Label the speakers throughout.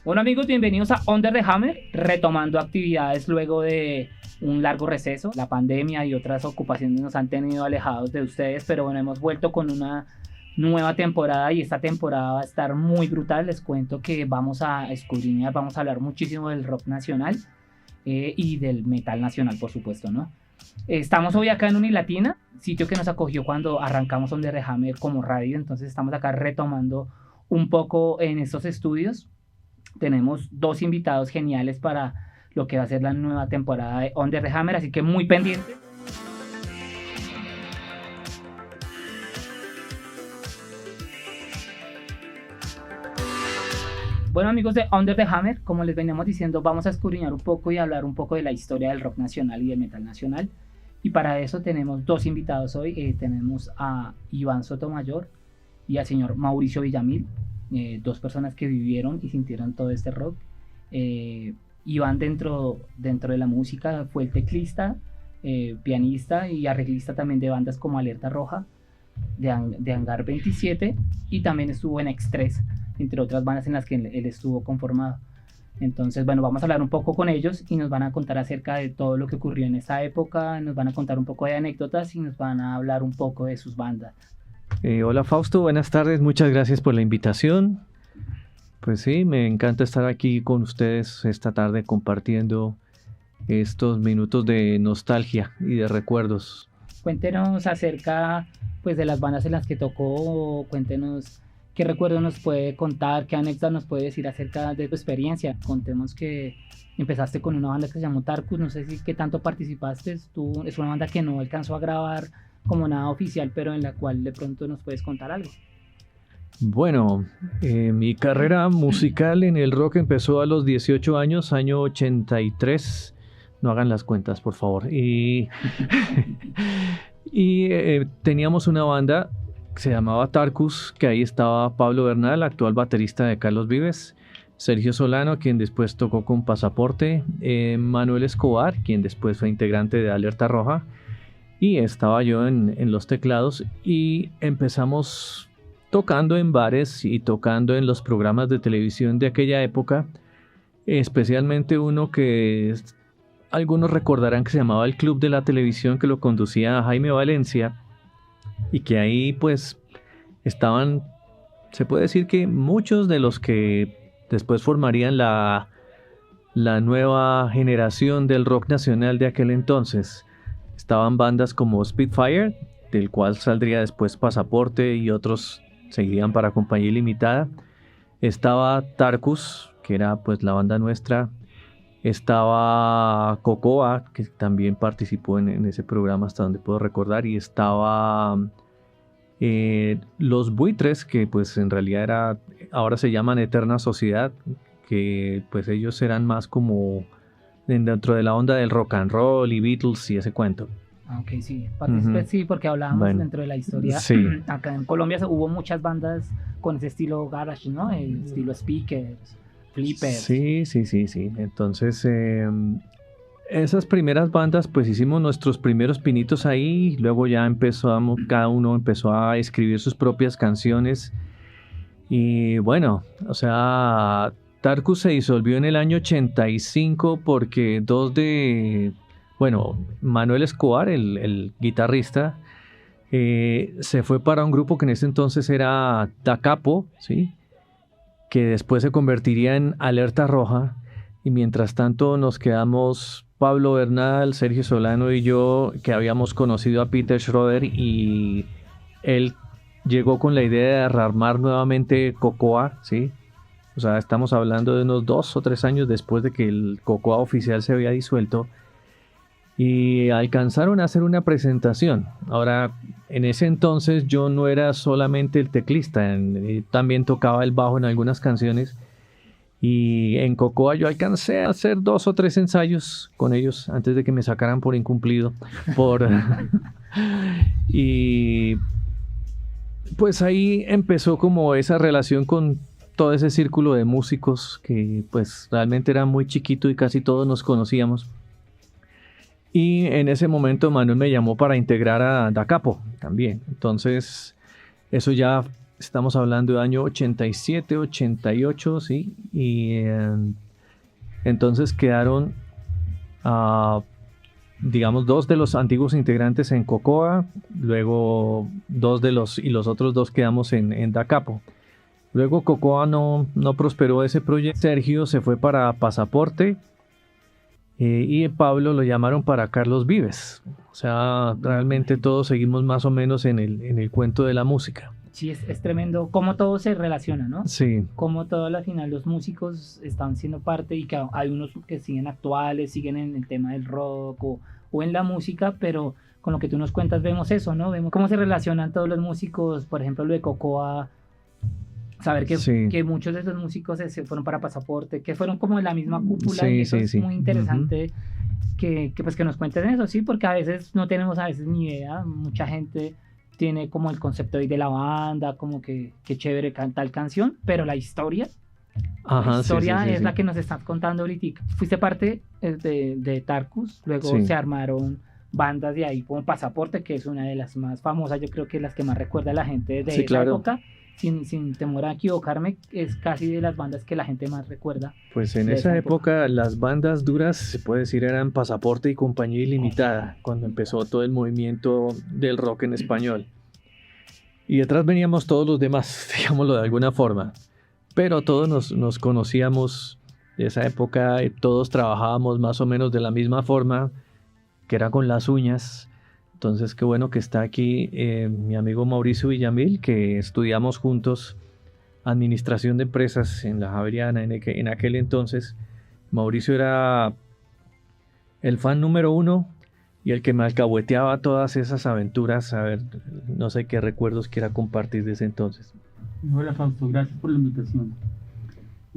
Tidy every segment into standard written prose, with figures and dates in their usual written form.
Speaker 1: Bueno amigos, bienvenidos a Under the Hammer, retomando actividades luego de un largo receso. La pandemia y otras ocupaciones nos han tenido alejados de ustedes, pero bueno, hemos vuelto con una nueva temporada y esta temporada va a estar muy brutal. Les cuento que vamos a escudriñar, vamos a hablar muchísimo del rock nacional y del metal nacional, por supuesto, ¿no? Estamos hoy acá en Unilatina, sitio que nos acogió cuando arrancamos Under the Hammer como radio, entonces estamos acá retomando un poco en estos estudios. Tenemos dos invitados geniales para lo que va a ser la nueva temporada de Under the Hammer, así que muy pendiente. Bueno amigos de Under the Hammer, como les veníamos diciendo, vamos a escudriñar un poco y hablar un poco de la historia del rock nacional y del metal nacional. Y para eso tenemos dos invitados hoy. Tenemos a Iván Sotomayor y al señor Mauricio Villamil. Dos personas que vivieron y sintieron todo este rock. Iván dentro de la música fue el teclista, pianista y arreglista también de bandas como Alerta Roja, de Hangar 27, y también estuvo en X3, entre otras bandas en las que él estuvo conformado. Entonces, bueno, vamos a hablar un poco con ellos y nos van a contar acerca de todo lo que ocurrió en esa época, nos van a contar un poco de anécdotas y nos van a hablar un poco de sus bandas.
Speaker 2: Hola Fausto, buenas tardes, muchas gracias por la invitación. Pues sí, me encanta estar aquí con ustedes esta tarde compartiendo estos minutos de nostalgia y de recuerdos.
Speaker 1: Cuéntenos acerca pues de las bandas en las que tocó, cuéntenos qué recuerdos nos puede contar, qué anécdotas nos puede decir acerca de tu experiencia. Contemos que empezaste con una banda que se llamó Tarkus, no sé si qué tanto participaste, es una banda que no alcanzó a grabar como nada oficial, pero en la cual de pronto nos puedes contar algo.
Speaker 2: Bueno, mi carrera musical en el rock empezó a los 18 años, año 83. No hagan las cuentas, por favor. Y teníamos una banda que se llamaba Tarkus, que ahí estaba Pablo Bernal, actual baterista de Carlos Vives, Sergio Solano, quien después tocó con Pasaporte, Manuel Escobar, quien después fue integrante de Alerta Roja, y estaba yo en los teclados, y empezamos tocando en bares y tocando en los programas de televisión de aquella época, especialmente uno que algunos recordarán que se llamaba El Club de la Televisión, que lo conducía Jaime Valencia, y que ahí pues estaban, se puede decir que muchos de los que después formarían la nueva generación del rock nacional de aquel entonces. Estaban bandas como Spitfire, del cual saldría después Pasaporte, y otros seguirían para Compañía Ilimitada. Estaba Tarkus, que era pues la banda nuestra. Estaba Cocoa, que también participó en ese programa hasta donde puedo recordar. Y estaba Los Buitres, que pues en realidad ahora se llaman Eterna Sociedad, que pues ellos eran más como dentro de la onda del rock and roll y Beatles y ese cuento.
Speaker 1: Ok, sí, participé, sí, porque hablábamos dentro de la historia.
Speaker 2: Sí.
Speaker 1: Acá en Colombia hubo muchas bandas con ese estilo garage, ¿no? El estilo Speakers, Flippers.
Speaker 2: Sí. Entonces, esas primeras bandas, pues hicimos nuestros primeros pinitos ahí. Luego ya cada uno empezó a escribir sus propias canciones. Y bueno, o sea, Tarkus se disolvió en el año 85 porque Manuel Escobar, el guitarrista, se fue para un grupo que en ese entonces era Da Capo, ¿sí? Que después se convertiría en Alerta Roja, y mientras tanto nos quedamos Pablo Bernal, Sergio Solano y yo, que habíamos conocido a Peter Schroeder, y él llegó con la idea de rearmar nuevamente Cocoa, ¿sí? O sea, estamos hablando de unos 2 o 3 años después de que el Cocoa oficial se había disuelto, y alcanzaron a hacer una presentación. Ahora, en ese entonces yo no era solamente el teclista, también tocaba el bajo en algunas canciones, y en Cocoa yo alcancé a hacer 2 o 3 ensayos con ellos antes de que me sacaran por incumplido. Y pues ahí empezó como esa relación con todo ese círculo de músicos que pues realmente era muy chiquito y casi todos nos conocíamos. Y en ese momento Manuel me llamó para integrar a Da Capo también. Entonces eso ya estamos hablando de año 87, 88, ¿sí? Y entonces quedaron, digamos, 2 de los antiguos integrantes en Cocoa, luego 2 de los, y los otros 2 quedamos en Da Capo. Luego Cocoa no prosperó ese proyecto. Sergio se fue para Pasaporte y Pablo lo llamaron para Carlos Vives. O sea, realmente todos seguimos más o menos en el cuento de la música.
Speaker 1: Sí, es tremendo cómo todo se relaciona, ¿no?
Speaker 2: Sí.
Speaker 1: Cómo todo al final los músicos están siendo parte y que hay unos que siguen actuales, siguen en el tema del rock o en la música, pero con lo que tú nos cuentas vemos eso, ¿no? Vemos cómo se relacionan todos los músicos, por ejemplo, lo de Cocoa, saber que muchos de esos músicos se fueron para Pasaporte, que fueron como de la misma cúpula, y eso es muy interesante. Que pues que nos cuenten eso, sí, porque a veces no tenemos ni idea, mucha gente tiene como el concepto de la banda, como que chévere tal canción, pero la historia es la que nos estás contando ahorita. Fuiste parte de Tarkus, luego se armaron bandas de ahí como Pasaporte, que es una de las más famosas, yo creo que las que más recuerda a la gente de esa época. Sin temor a equivocarme, es casi de las bandas que la gente más recuerda.
Speaker 2: Pues en esa época las bandas duras, se puede decir, eran Pasaporte y Compañía Ilimitada, cuando empezó todo el movimiento del rock en español. Y detrás veníamos todos los demás, digámoslo de alguna forma. Pero todos nos conocíamos de esa época, todos trabajábamos más o menos de la misma forma, que era con las uñas. Entonces, qué bueno que está aquí mi amigo Mauricio Villamil, que estudiamos juntos Administración de Empresas en la Javeriana en aquel entonces. Mauricio era el fan número 1 y el que me alcahueteaba todas esas aventuras. A ver, no sé qué recuerdos quiera compartir de ese entonces.
Speaker 3: Hola Fausto, gracias por la invitación.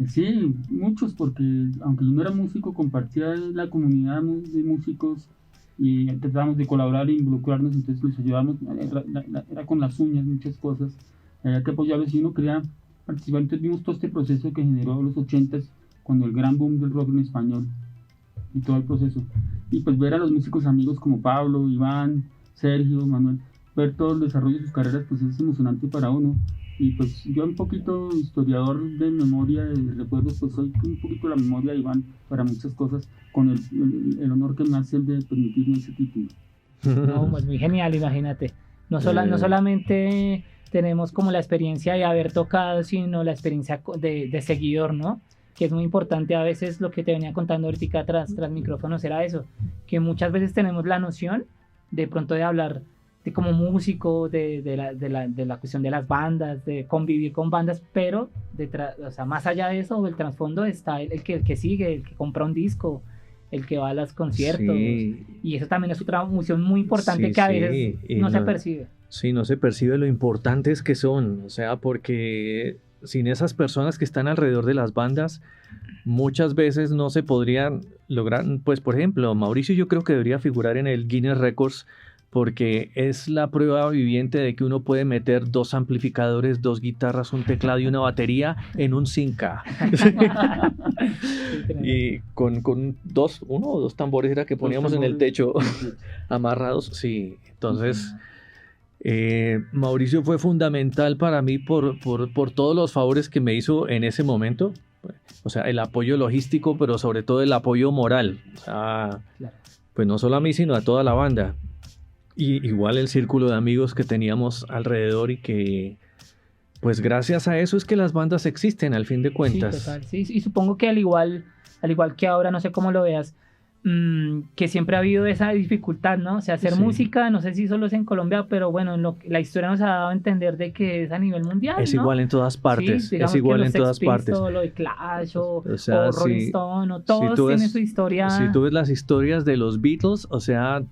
Speaker 3: Sí, muchos, porque aunque yo no era músico, compartía la comunidad de músicos y tratábamos de colaborar e involucrarnos, entonces les ayudábamos, era con las uñas, muchas cosas, había que apoyarlos y uno quería participar. Entonces vimos todo este proceso que generó los 80s, cuando el gran boom del rock en español y todo el proceso, y pues ver a los músicos amigos como Pablo, Iván, Sergio, Manuel, ver todo el desarrollo de sus carreras, pues es emocionante para uno. Y pues yo un poquito historiador de memoria, de recuerdos, pues soy un poquito la memoria de Iván para muchas cosas, con el honor que me hace el de permitirme ese título.
Speaker 1: No, pues muy genial, imagínate. No solamente tenemos como la experiencia de haber tocado, sino la experiencia de seguidor, ¿no? Que es muy importante. A veces lo que te venía contando ahorita tras micrófonos era eso, que muchas veces tenemos la noción de pronto de hablar de como músico, de la cuestión de las bandas, de convivir con bandas, pero o sea, más allá de eso, el trasfondo está el que sigue, el que compra un disco, el que va a los conciertos, y eso también es otra función muy importante que a veces no se percibe.
Speaker 2: Sí, no se percibe lo importantes que son, o sea, porque sin esas personas que están alrededor de las bandas, muchas veces no se podrían lograr. Pues, por ejemplo, Mauricio yo creo que debería figurar en el Guinness Records, porque es la prueba viviente de que uno puede meter 2 amplificadores, 2 guitarras, un teclado y una batería en un 5K. Y con uno o dos tambores era que poníamos en el techo amarrados. Sí, entonces Mauricio fue fundamental para mí por todos los favores que me hizo en ese momento. O sea, el apoyo logístico, pero sobre todo el apoyo moral. O sea, pues no solo a mí, sino a toda la banda. Y igual el círculo de amigos que teníamos alrededor, y que pues gracias a eso es que las bandas existen al fin de cuentas.
Speaker 1: Sí, total, sí. Y supongo que al igual que ahora, no sé cómo lo veas, que siempre ha habido esa dificultad, ¿no? O sea, hacer música, no sé si solo es en Colombia, pero bueno, la historia nos ha dado a entender de que es a nivel mundial,
Speaker 2: es,
Speaker 1: ¿no?
Speaker 2: Igual en todas partes,
Speaker 1: sí,
Speaker 2: es igual en todas partes.
Speaker 1: Lo de Clash o Rolling Stone, o todos tienen su historia.
Speaker 2: Si tú ves las historias de los Beatles, o sea,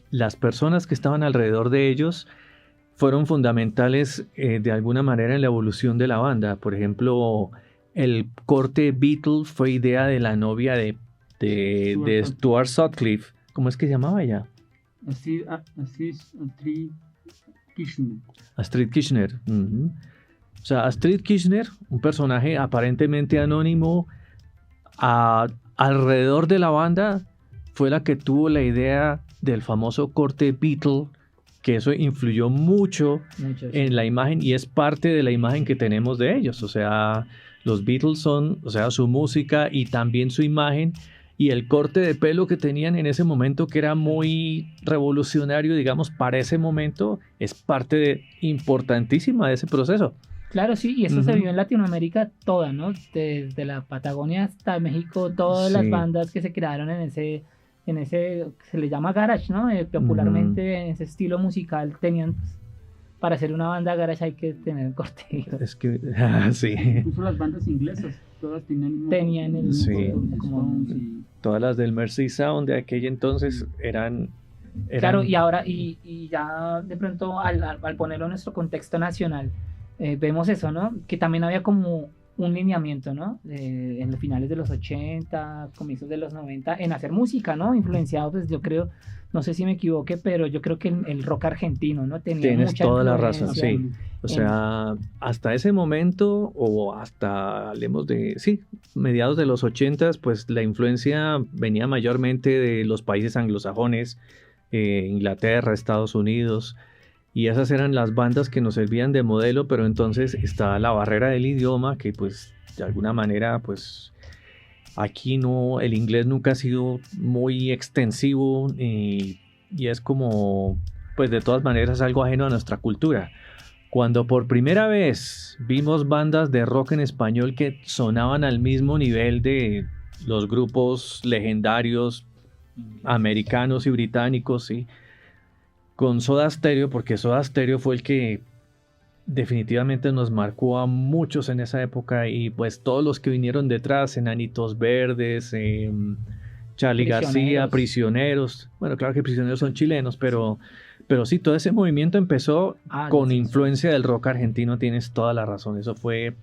Speaker 2: las personas que estaban alrededor de ellos fueron fundamentales de alguna manera en la evolución de la banda. Por ejemplo, el corte Beatle fue idea de la novia de Stuart Sutcliffe. ¿Cómo es que se llamaba ella? Astrid Kirchner. Uh-huh. O sea, Astrid Kirchner, un personaje aparentemente anónimo, alrededor de la banda, fue la que tuvo la idea del famoso corte Beatle, que eso influyó mucho
Speaker 1: Mucho, sí.
Speaker 2: en la imagen y es parte de la imagen que tenemos de ellos. O sea, los Beatles son, o sea, su música y también su imagen y el corte de pelo que tenían en ese momento, que era muy revolucionario, digamos, para ese momento, es parte importantísima de ese proceso.
Speaker 1: Claro, sí, y eso se
Speaker 2: Ujú.
Speaker 1: vio en Latinoamérica toda, ¿no? Desde la Patagonia hasta México, todas las
Speaker 2: Sí.
Speaker 1: bandas que se crearon en ese, se le llama garage, ¿no? Popularmente en ese estilo musical tenían, pues, para hacer una banda garage hay que tener el corte.
Speaker 2: Es que, sí,
Speaker 3: Incluso las bandas inglesas, todas
Speaker 1: Tenían el
Speaker 2: Sí.
Speaker 3: corte,
Speaker 1: como-
Speaker 3: Stones y-
Speaker 2: todas las del Mercy Sound de aquella entonces eran
Speaker 1: Claro, y ahora, y ya de pronto al ponerlo en nuestro contexto nacional, vemos eso, ¿no? Que también había como un lineamiento, ¿no? En los finales de los 80, comienzos de los 90, en hacer música, ¿no? Influenciado, pues yo creo, no sé si me equivoqué, pero yo creo que el rock argentino, ¿no? Tenía
Speaker 2: Tienes
Speaker 1: mucha
Speaker 2: toda la
Speaker 1: influencia.
Speaker 2: razón, sí. O sea, hasta ese momento, o hasta, hablemos de, sí, mediados de los 80s, pues la influencia venía mayormente de los países anglosajones, Inglaterra, Estados Unidos, y esas eran las bandas que nos servían de modelo, pero entonces está la barrera del idioma, que pues de alguna manera, pues aquí no, el inglés nunca ha sido muy extensivo y es como, pues de todas maneras algo ajeno a nuestra cultura. Cuando por primera vez vimos bandas de rock en español que sonaban al mismo nivel de los grupos legendarios americanos y británicos, ¿sí? Con Soda Stereo, porque Soda Stereo fue el que definitivamente nos marcó a muchos en esa época y pues todos los que vinieron detrás, Enanitos Verdes, Charly García, Prisioneros. Bueno, claro que Prisioneros son chilenos, pero sí, todo ese movimiento empezó con influencia del rock argentino, tienes toda la razón, eso fue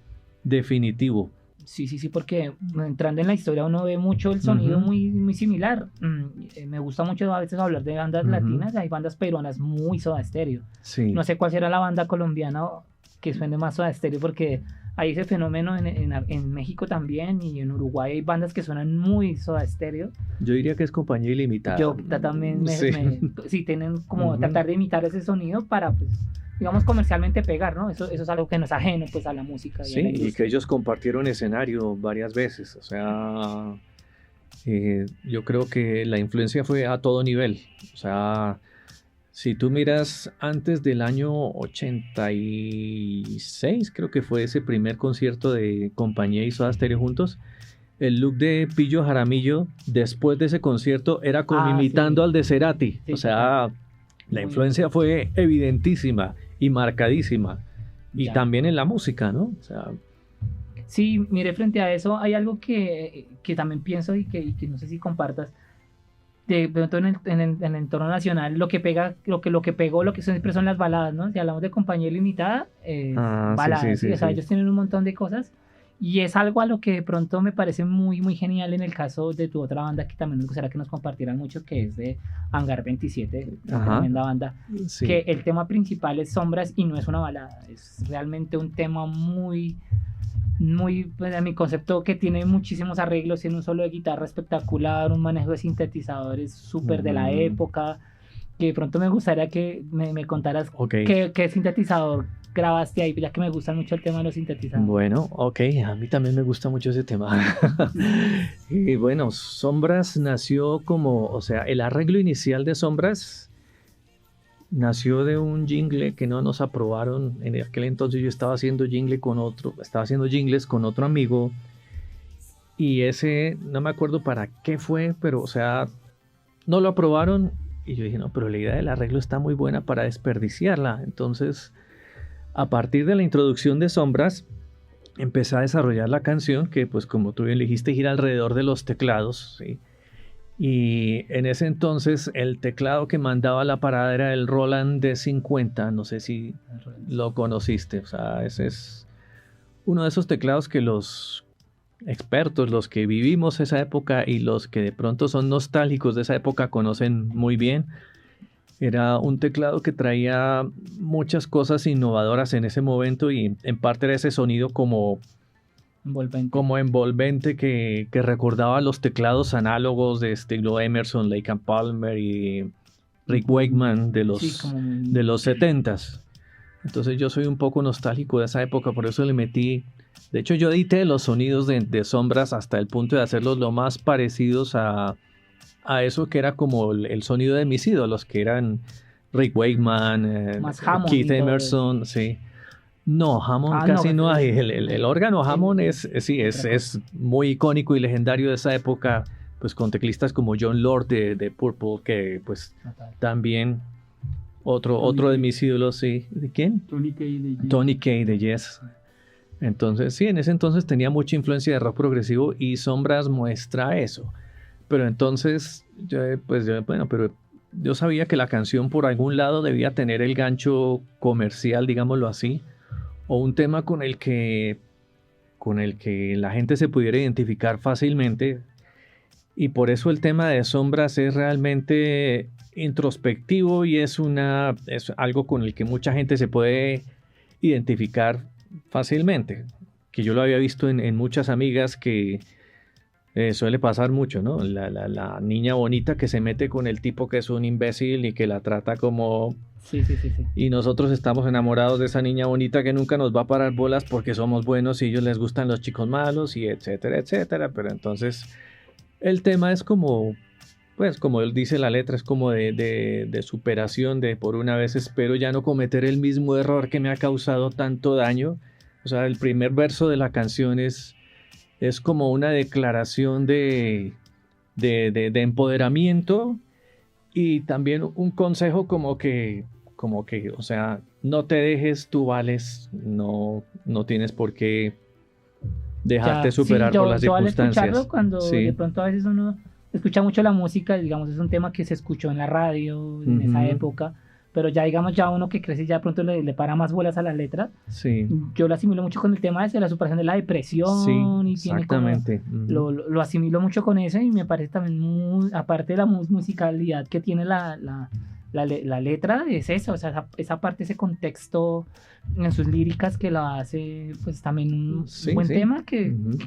Speaker 2: definitivo.
Speaker 1: Sí, porque entrando en la historia uno ve mucho el sonido muy similar. Me gusta mucho a veces hablar de bandas latinas, hay bandas peruanas muy Soda Stereo.
Speaker 2: Sí.
Speaker 1: No sé cuál será la banda colombiana que suene más Soda Stereo, porque hay ese fenómeno en México también y en Uruguay hay bandas que suenan muy Soda Stereo.
Speaker 2: Yo diría que es Compañía Ilimitada.
Speaker 1: Yo también sí tienen como tratar de imitar ese sonido para, pues, digamos, comercialmente pegar, ¿no? Eso es algo que no es ajeno, pues, a la música.
Speaker 2: Sí, y que ellos compartieron escenario varias veces, o sea, yo creo que la influencia fue a todo nivel, o sea, si tú miras antes del año 86, creo que fue ese primer concierto de Compañía y Soda Stereo juntos, el look de Pillo Jaramillo después de ese concierto era como imitando al de Cerati, o sea, la influencia fue evidentísima y marcadísima. Y también en la música, ¿no? O sea,
Speaker 1: sí, mire, frente a eso hay algo que también pienso y que no sé si compartas. De pronto en el entorno nacional, lo que pegó, lo que siempre son las baladas, ¿no? Si hablamos de Compañía Ilimitada, baladas, o sea, ellos tienen un montón de cosas. Y es algo a lo que de pronto me parece muy, muy genial en el caso de tu otra banda, que también nos gustaría que nos compartieran mucho, que es de Hangar 27, una tremenda banda. Sí. Que el tema principal es Sombras y no es una balada, es realmente un tema muy, pues, a mi concepto, que tiene muchísimos arreglos, tiene un solo de guitarra espectacular, un manejo de sintetizadores súper de la época, que de pronto me gustaría que me contaras qué sintetizador grabaste ahí, ya que me gusta mucho el tema de los sintetizadores.
Speaker 2: Bueno, ok, a mí también me gusta mucho ese tema. Y bueno, Sombras nació como, o sea, el arreglo inicial de Sombras nació de un jingle que no nos aprobaron. En aquel entonces yo estaba haciendo jingles con otro amigo y ese, no me acuerdo para qué fue, pero o sea, no lo aprobaron y yo dije, no, pero la idea del arreglo está muy buena para desperdiciarla. Entonces, a partir de la introducción de Sombras, empecé a desarrollar la canción que, pues como tú bien dijiste, gira alrededor de los teclados, ¿sí? Y en ese entonces el teclado que mandaba la parada era el Roland D50, no sé si lo conociste, o sea, ese es uno de esos teclados que los expertos, los que vivimos esa época y los que de pronto son nostálgicos de esa época conocen muy bien. Era un teclado que traía muchas cosas innovadoras en ese momento y en parte era ese sonido como envolvente que recordaba los teclados análogos de estilo Emerson, Lake and Palmer y Rick Wakeman de
Speaker 1: Sí, como muy-
Speaker 2: de los 70s. Entonces yo soy un poco nostálgico de esa época, por eso le metí. De hecho, yo edité los sonidos de Sombras hasta el punto de hacerlos lo más parecidos a eso que era como el sonido de mis ídolos, que eran Rick Wakeman,
Speaker 1: Más Hammond
Speaker 2: Keith
Speaker 1: y todo
Speaker 2: Emerson, sí. No, Hammond
Speaker 1: Ah,
Speaker 2: casi
Speaker 1: no,
Speaker 2: no
Speaker 1: pues,
Speaker 2: hay. El órgano Hammond sí,
Speaker 1: otra cosa.
Speaker 2: es muy icónico y legendario de esa época, pues con teclistas como John Lord de Purple, que pues
Speaker 1: Total.
Speaker 2: también otro de
Speaker 3: Tony
Speaker 2: mis ídolos, sí. ¿De quién?
Speaker 3: Tony Kaye de Yes.
Speaker 2: Tony Kaye de Yes. Entonces, sí, en ese entonces tenía mucha influencia de rock progresivo y Sombras muestra eso. Pero entonces, bueno, pero yo sabía que la canción por algún lado debía tener el gancho comercial, digámoslo así, o un tema con el que la gente se pudiera identificar fácilmente. Y por eso el tema de Sombras es realmente introspectivo y es algo con el que mucha gente se puede identificar fácilmente. Que yo lo había visto en muchas amigas que suele pasar mucho, ¿no? La niña bonita que se mete con el tipo que es un imbécil y que la trata como...
Speaker 1: Sí, sí, sí, sí.
Speaker 2: Y nosotros estamos enamorados de esa niña bonita que nunca nos va a parar bolas porque somos buenos y a ellos les gustan los chicos malos y etcétera, etcétera. Pero entonces el tema es como, pues como él dice la letra, es como de superación, de por una vez espero ya no cometer el mismo error que me ha causado tanto daño. O sea, el primer verso de la canción es como una declaración de empoderamiento y también un consejo como que, o sea, no te dejes, tú vales, no tienes por qué dejarte
Speaker 1: Ya,
Speaker 2: superar
Speaker 1: sí,
Speaker 2: por las
Speaker 1: yo al
Speaker 2: circunstancias.
Speaker 1: escucharlo, cuando
Speaker 2: Sí.
Speaker 1: de pronto a veces uno escucha mucho la música, digamos, es un tema que se escuchó en la radio en esa
Speaker 2: Ujú.
Speaker 1: época, pero ya digamos, ya uno que crece ya de pronto le para más bolas a las letras.
Speaker 2: Sí,
Speaker 1: Yo lo asimilo mucho con el tema de la superación de la depresión
Speaker 2: sí,
Speaker 1: y tiene como,
Speaker 2: exactamente. Ujú.
Speaker 1: lo asimilo mucho con eso y me parece también muy, aparte de la musicalidad que tiene la letra, es eso, o sea, esa parte, ese contexto en sus líricas que la hace pues también un
Speaker 2: Sí,
Speaker 1: buen
Speaker 2: sí.
Speaker 1: tema que
Speaker 2: Ujú.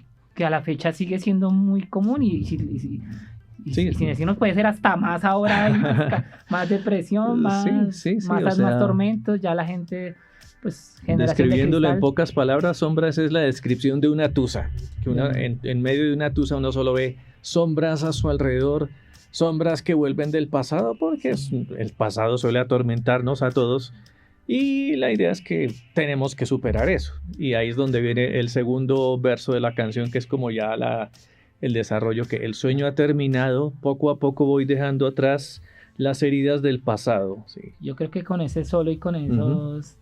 Speaker 1: a la fecha sigue siendo muy común y
Speaker 2: Sí.
Speaker 1: sin decirnos puede ser hasta más ahora, hay más depresión, más,
Speaker 2: Sí, o
Speaker 1: más
Speaker 2: sea,
Speaker 1: tormentos, ya la gente, pues, generación de
Speaker 2: describiéndolo en
Speaker 1: cristal.
Speaker 2: pocas palabras, Sombras es la descripción de una tusa. Que
Speaker 1: Bien.
Speaker 2: en medio de una tusa uno solo ve sombras a su alrededor, sombras que vuelven del pasado, porque el pasado suele atormentarnos a todos. Y la idea es que tenemos que superar eso. Y ahí es donde viene el segundo verso de la canción, que es como ya el desarrollo, que el sueño ha terminado, poco a poco voy dejando atrás las heridas del pasado. Sí.
Speaker 1: Yo creo que con ese solo y con esos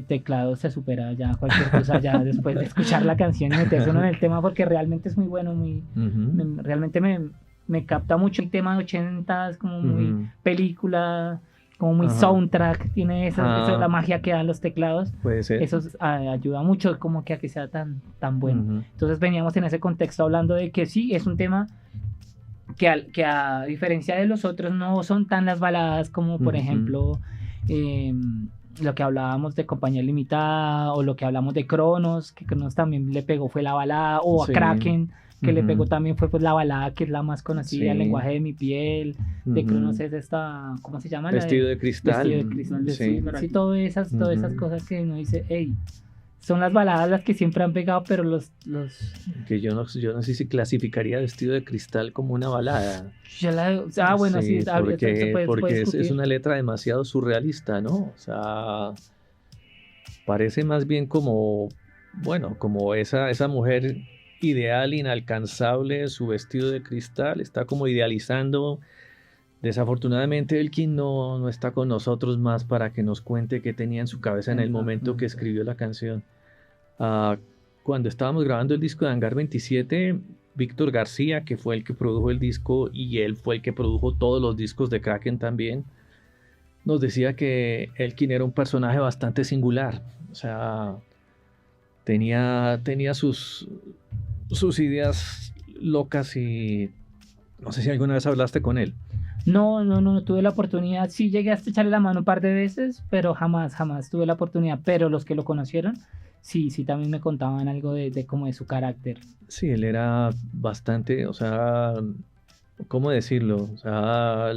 Speaker 1: teclados se supera ya cualquier cosa ya después de escuchar la canción y meterse uno en el tema porque realmente es muy bueno,
Speaker 2: Ujú.
Speaker 1: realmente me capta mucho el tema de 80s, como muy
Speaker 2: Ujú.
Speaker 1: película, como muy
Speaker 2: Ajá.
Speaker 1: soundtrack, tiene eso, la magia que dan los teclados,
Speaker 2: Puede ser.
Speaker 1: eso ayuda mucho como que a que sea tan bueno.
Speaker 2: Ujú.
Speaker 1: Entonces veníamos en ese contexto hablando de que sí, es un tema que a diferencia de los otros no son tan las baladas como por
Speaker 2: Ujú.
Speaker 1: ejemplo lo que hablábamos de Compañía Limitada o lo que hablamos de Cronos, que Cronos también le pegó fue la balada, o
Speaker 2: Sí.
Speaker 1: a Kraken, que le
Speaker 2: Ujú.
Speaker 1: pegó también fue pues la balada que es la más conocida,
Speaker 2: Sí.
Speaker 1: El lenguaje de mi piel, de
Speaker 2: Ujú.
Speaker 1: Cronos es esta, ¿cómo se llama?
Speaker 2: Vestido de cristal.
Speaker 1: Vestido de cristal,
Speaker 2: Sí.
Speaker 1: sí, todas esas
Speaker 2: Ujú.
Speaker 1: cosas que uno dice, hey, son las baladas las que siempre han pegado, pero los
Speaker 2: Que yo no sé si clasificaría Vestido de Cristal como una balada.
Speaker 1: bueno, sí,
Speaker 2: porque es una letra demasiado surrealista, ¿no? O sea, parece más bien como, bueno, como esa mujer ideal, inalcanzable, su vestido de cristal, está como idealizando. Desafortunadamente Elkin no está con nosotros más para que nos cuente qué tenía en su cabeza en el momento que escribió la canción. Cuando estábamos grabando el disco de Hangar 27, Víctor García, que fue el que produjo el disco y él fue el que produjo todos los discos de Kraken también, nos decía que Elkin era un personaje bastante singular. O sea, tenía sus ideas locas y no sé si alguna vez hablaste con él.
Speaker 1: No tuve la oportunidad. Sí llegué a echarle la mano un par de veces, pero jamás tuve la oportunidad. Pero los que lo conocieron, sí también me contaban algo de como de su carácter.
Speaker 2: Sí, él era bastante, o sea, ¿cómo decirlo? O sea,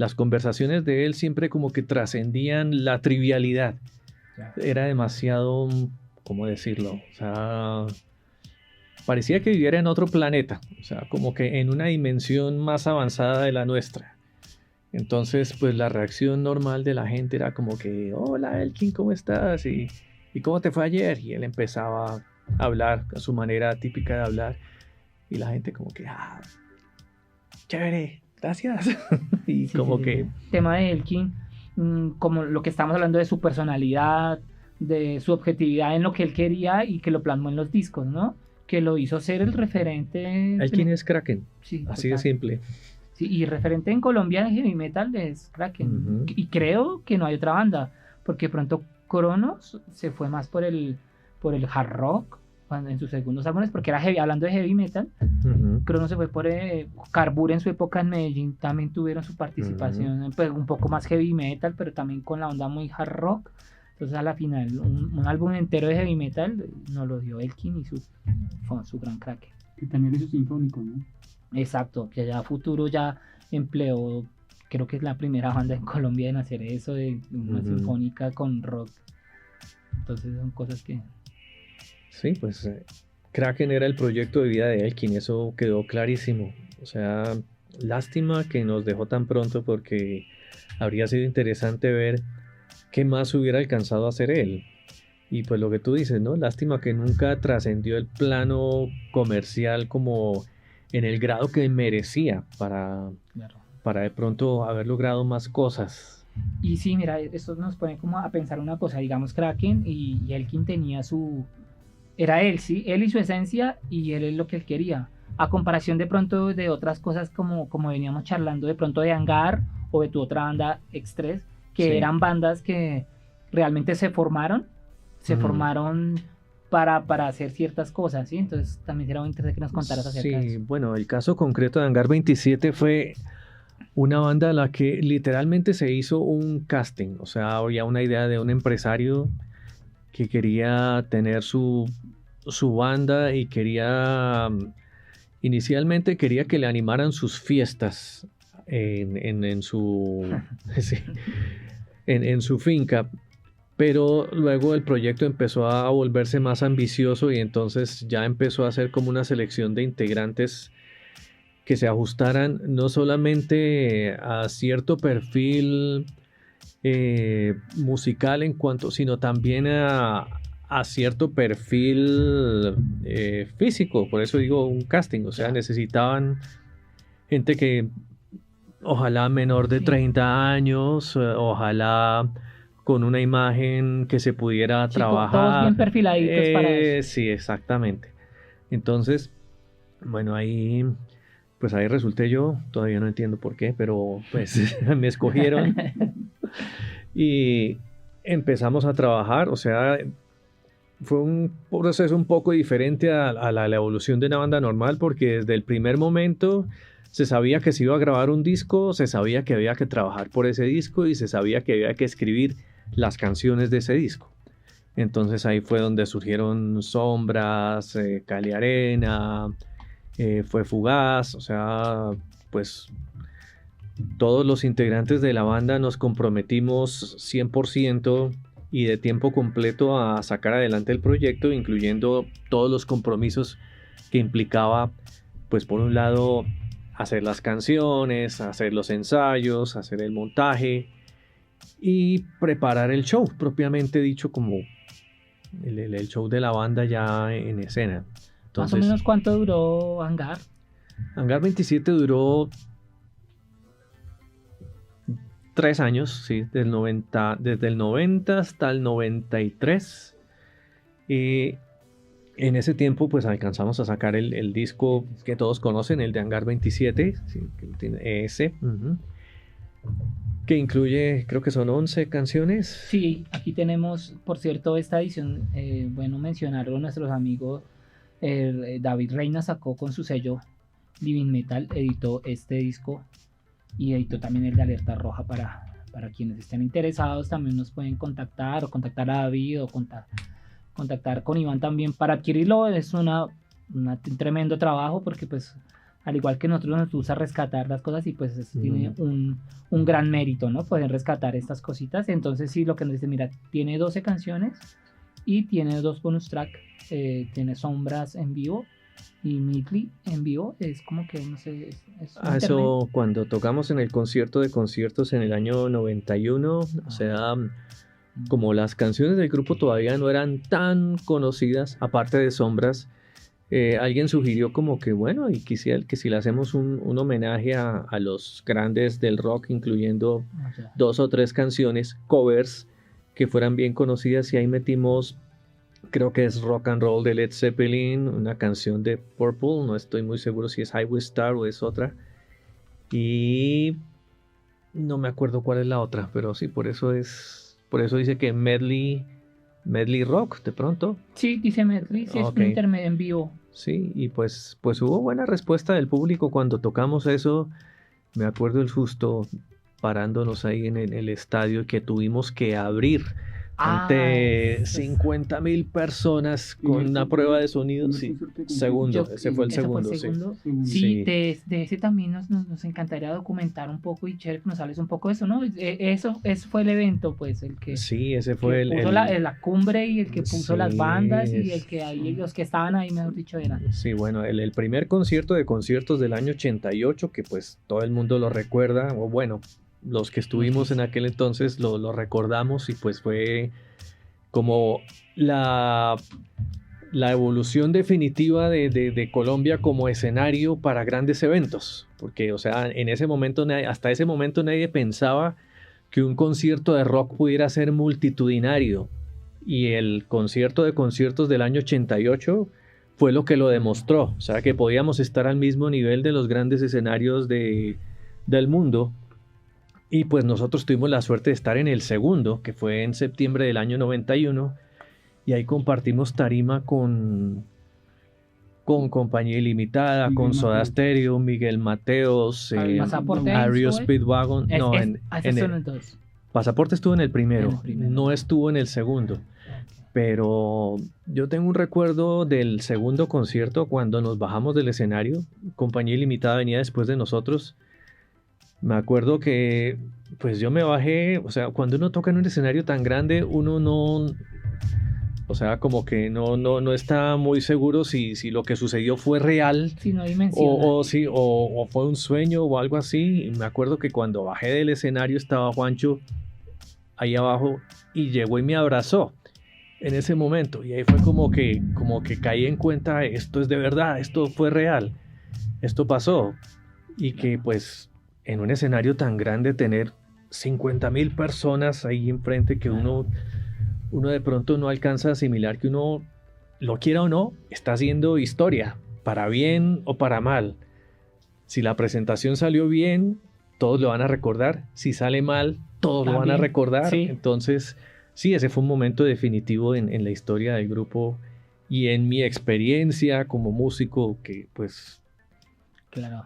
Speaker 2: las conversaciones de él siempre como que trascendían la trivialidad. Era demasiado, ¿cómo decirlo? O sea, parecía que viviera en otro planeta, o sea, como que en una dimensión más avanzada de la nuestra. Entonces, pues la reacción normal de la gente era como que, hola Elkin, ¿cómo estás? ¿Y cómo te fue ayer? Y él empezaba a hablar a su manera típica de hablar. Y la gente como que, chévere, gracias. Y
Speaker 1: Sí,
Speaker 2: como
Speaker 1: sí,
Speaker 2: que...
Speaker 1: sí. Tema de Elkin, como lo que estamos hablando de su personalidad, de su objetividad en lo que él quería y que lo plasmó en los discos, ¿no? Que lo hizo ser el referente.
Speaker 2: Elkin es Kraken,
Speaker 1: Sí,
Speaker 2: así de
Speaker 1: total.
Speaker 2: simple.
Speaker 1: Sí, y referente en Colombia en heavy metal es Kraken.
Speaker 2: Ujú.
Speaker 1: Y creo que no hay otra banda, porque de pronto Cronos se fue más por el hard rock en sus segundos álbumes, porque era heavy, hablando de heavy metal.
Speaker 2: Ujú.
Speaker 1: Cronos se fue por Carbur en su época en Medellín, también tuvieron su participación, pues, un poco más heavy metal, pero también con la onda muy hard rock. Entonces a la final un álbum entero de heavy metal nos lo dio Elkin y su gran Kraken.
Speaker 3: Que también hizo sinfónico, ¿no?
Speaker 1: Exacto, que ya futuro ya empleó, creo que es la primera banda en Colombia en hacer eso, de una
Speaker 2: Ujú.
Speaker 1: sinfónica con rock. Entonces son cosas que...
Speaker 2: Sí, pues Kraken era el proyecto de vida de Elkin, eso quedó clarísimo. O sea, lástima que nos dejó tan pronto porque habría sido interesante ver qué más hubiera alcanzado a hacer él. Y pues lo que tú dices, ¿no? Lástima que nunca trascendió el plano comercial como en el grado que merecía
Speaker 1: Claro.
Speaker 2: para de pronto haber logrado más cosas.
Speaker 1: Y sí, mira, esto nos pone como a pensar una cosa, digamos Kraken y Elkin tenía era él, sí, él y su esencia y él es lo que él quería. A comparación de pronto de otras cosas como veníamos charlando de pronto de Hangar o de tu otra banda X3, que
Speaker 2: Sí.
Speaker 1: eran bandas que realmente se formaron para hacer ciertas cosas, ¿sí? Entonces también sería muy interesante que nos contaras acerca de
Speaker 2: Sí,
Speaker 1: eso.
Speaker 2: bueno, el caso concreto de Hangar 27 fue una banda a la que literalmente se hizo un casting, o sea, había una idea de un empresario que quería tener su banda y inicialmente quería que le animaran sus fiestas en su, sí, en su finca, pero luego el proyecto empezó a volverse más ambicioso y entonces ya empezó a hacer como una selección de integrantes que se ajustaran no solamente a cierto perfil musical sino también a cierto perfil físico. Por eso digo un casting, o sea, necesitaban gente que ojalá menor de
Speaker 1: Sí.
Speaker 2: 30 años, ojalá con una imagen que se pudiera
Speaker 1: Sí,
Speaker 2: trabajar.
Speaker 1: todos bien perfiladitos para eso.
Speaker 2: Sí, exactamente. Entonces, bueno, pues ahí resulté yo, todavía no entiendo por qué, pero pues me escogieron y empezamos a trabajar, o sea, fue un proceso un poco diferente a la evolución de una banda normal porque desde el primer momento se sabía que se iba a grabar un disco, se sabía que había que trabajar por ese disco y se sabía que había que escribir las canciones de ese disco. Entonces ahí fue donde surgieron Sombras, Cali Arena, fue Fugaz, o sea, pues todos los integrantes de la banda nos comprometimos 100% y de tiempo completo a sacar adelante el proyecto, incluyendo todos los compromisos que implicaba, pues por un lado, hacer las canciones, hacer los ensayos, hacer el montaje y preparar el show, propiamente dicho, como el show de la banda ya en escena. Entonces,
Speaker 1: Más o menos cuánto duró Hangar.
Speaker 2: Hangar 27 duró 3 años, sí, desde el 90 hasta el 93. Y en ese tiempo pues alcanzamos a sacar el disco que todos conocen, el de Hangar 27, sí, que tiene ese, que incluye, creo que son 11 canciones.
Speaker 1: Sí, aquí tenemos, por cierto, esta edición, bueno mencionarlo, nuestros amigos, David Reina sacó con su sello Living Metal, editó este disco y editó también el de Alerta Roja para quienes estén interesados, también nos pueden contactar o contactar a David o contactar con Iván también para adquirirlo. Es un tremendo trabajo porque pues al igual que nosotros nos gusta rescatar las cosas y pues eso tiene un gran mérito, ¿no? Poder rescatar estas cositas. Entonces sí, lo que nos dice, mira, tiene 12 canciones y tiene 2 bonus track, tiene Sombras en vivo y Midley en vivo, es como que, no sé, es un
Speaker 2: Eso cuando tocamos en el concierto de conciertos en el año 91, o sea, como las canciones del grupo todavía no eran tan conocidas, aparte de Sombras, alguien sugirió como que bueno, y quisiera que si le hacemos un homenaje a los grandes del rock, incluyendo 2 o 3 canciones, covers, que fueran bien conocidas, y ahí metimos, creo que es Rock and Roll de Led Zeppelin, una canción de Purple, no estoy muy seguro si es Highway Star o es otra, y no me acuerdo cuál es la otra, pero sí, por eso dice que medley rock, de pronto.
Speaker 1: Sí, dice medley, sí, okay. Es un intermedio en vivo.
Speaker 2: Sí, y pues hubo buena respuesta del público cuando tocamos eso. Me acuerdo el susto parándonos ahí en el estadio, que tuvimos que abrir ante 50,000 personas con una prueba de sonido. Sí, segundo, ese fue el segundo.
Speaker 1: Sí, de ese también nos encantaría documentar un poco, y chévere que nos hables un poco de eso, ¿no? Eso fue el evento, pues, el que...
Speaker 2: Sí, ese fue
Speaker 1: puso la cumbre, y el que puso las bandas, y el que ahí, los que estaban ahí, mejor dicho, eran.
Speaker 2: Sí, bueno, el primer concierto de conciertos del año 88, que pues todo el mundo lo recuerda, o bueno, los que estuvimos en aquel entonces lo recordamos, y pues fue como la evolución definitiva de Colombia como escenario para grandes eventos, porque o sea, hasta ese momento nadie pensaba que un concierto de rock pudiera ser multitudinario, y el concierto de conciertos del año 88 fue lo que lo demostró, o sea, que podíamos estar al mismo nivel de los grandes escenarios del mundo. Y pues nosotros tuvimos la suerte de estar en el segundo, que fue en septiembre del año 91, y ahí compartimos tarima con Compañía Ilimitada, con Soda Stereo, Miguel Mateos, Ario Speedwagon. Pasaporte estuvo en el primero, no estuvo en el segundo. Pero yo tengo un recuerdo del segundo concierto, cuando nos bajamos del escenario. Compañía Ilimitada venía después de nosotros. Me acuerdo que pues yo me bajé, o sea, cuando uno toca en un escenario tan grande, uno no, o sea, como que no está muy seguro si lo que sucedió fue real,
Speaker 1: sí, no
Speaker 2: o fue un sueño o algo así. Y me acuerdo que cuando bajé del escenario estaba Juancho ahí abajo, y llegó y me abrazó en ese momento, y ahí fue como que caí en cuenta, esto es de verdad, esto fue real, esto pasó. Y que pues en un escenario tan grande tener 50,000 personas ahí enfrente, que uno de pronto no alcanza a asimilar que uno, lo quiera o no, está haciendo historia, para bien o para mal. Si la presentación salió bien, todos lo van a recordar. Si sale mal, todos lo van a recordar. Sí. Entonces, sí, ese fue un momento definitivo en la historia del grupo, y en mi experiencia como músico, que pues...